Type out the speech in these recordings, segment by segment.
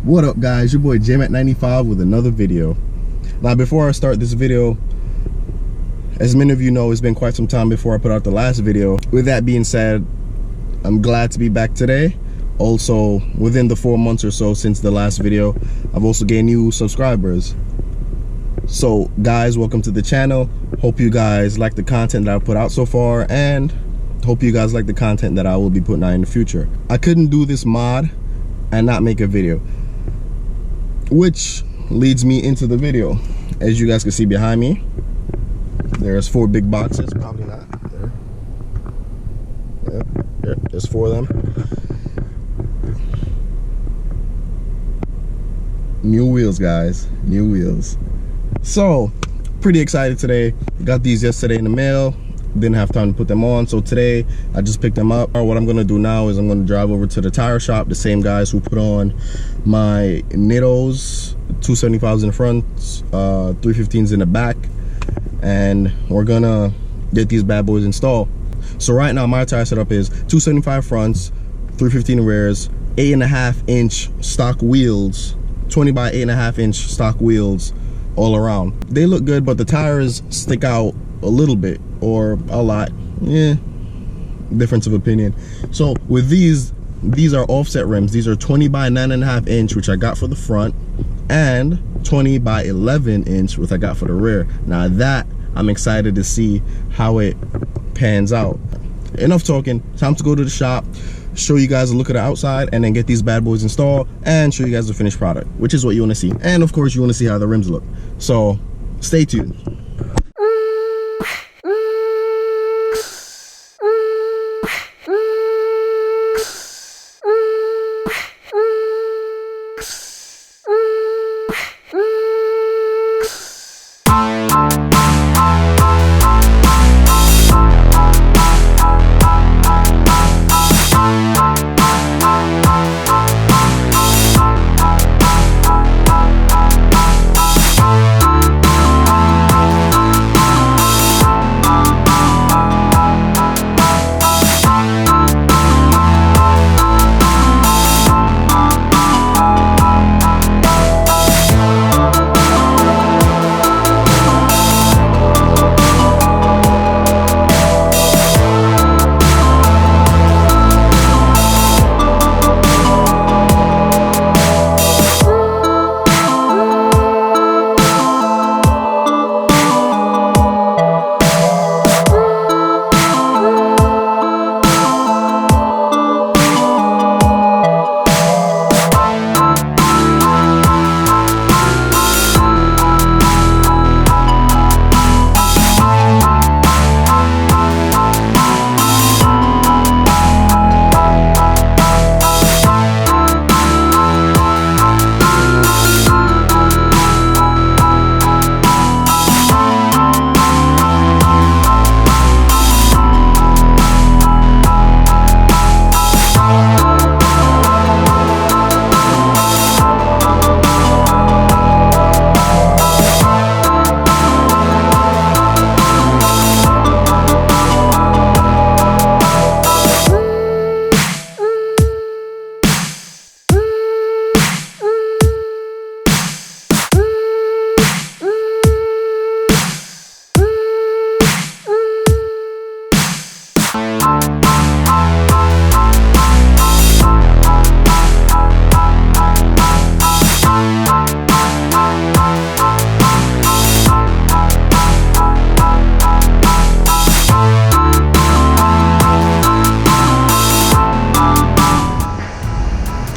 What up guys, your boy Jam at 95 with another video. Now before I start this video, as many of you know, it's been quite some time before I put out the last video. With that being said, I'm glad to be back today. Also, within the 4 months or so since the last video, I've also gained new subscribers. So guys, welcome to the channel. Hope you guys like the content that I've put out so far, and hope you guys like the content that I will be putting out in the future. I couldn't do this mod and not make a video, which leads me into the video. As you guys can see behind me, there's 4 big boxes. Probably not there. Yep, there's 4 of them. New wheels, guys, new wheels. So pretty excited today. Got these yesterday in the mail, didn't have time to put them on, so today I just picked them up. What I'm gonna do now is I'm gonna drive over to the tire shop, the same guys who put on my Nittos, 275s in the front, 315s in the back, and we're gonna get these bad boys installed. So right now my tire setup is 275 fronts, 315 rears, 8.5 inch stock wheels, 20 by 8.5 inch stock wheels all around. They look good, but the tires stick out a little bit or a lot. Yeah, difference of opinion. So with these are offset rims. These are 20 by 9.5 inch, which I got for the front, and 20 by 11 inch, which I got for the rear. Now that I'm excited to see how it pans out. Enough talking, time to go to the shop, show you guys a look at the outside, and then get these bad boys installed and show you guys the finished product, which is what you want to see. And of course you want to see how the rims look, so stay tuned.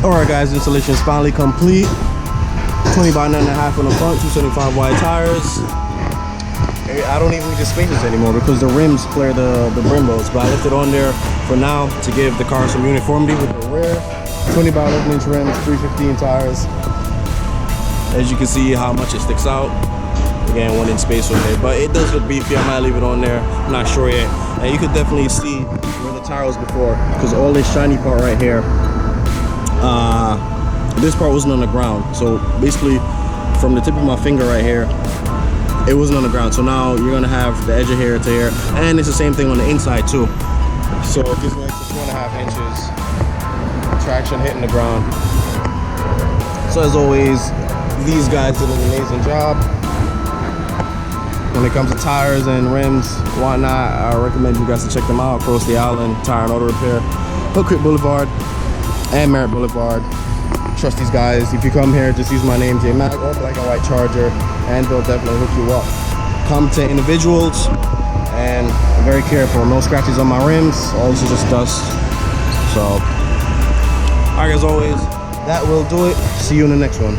Alright guys, installation is finally complete. 20 by 9.5 on the front, 275 wide tires. I don't even need the spacers anymore because the rims clear the brim bolts, but I left it on there for now to give the car some uniformity with the rear. 20 by 11 inch rims, 315 tires. As you can see how much it sticks out. Again, 1 inch spacer on there, but it does look beefy. I might leave it on there, I'm not sure yet. And you could definitely see where the tire was before, because all this shiny part right here, this part wasn't on the ground. So basically from the tip of my finger right here, it wasn't on the ground. So now you're gonna have the edge of here to here, and it's the same thing on the inside too. So it gives me like 2.5 inches traction hitting the ground. So as always, these guys did an amazing job. When it comes to tires and rims, whatnot, I recommend you guys to check them out across the island. Tire and Auto Repair, Hook Creek Boulevard and Merrick Boulevard. Trust these guys. If you come here, just use my name, J-Mac, or Black and White Charger, and they'll definitely hook you up. Competent individuals, and very careful. No scratches on my rims, all this is just dust. So, alright, as always, that will do it. See you in the next one.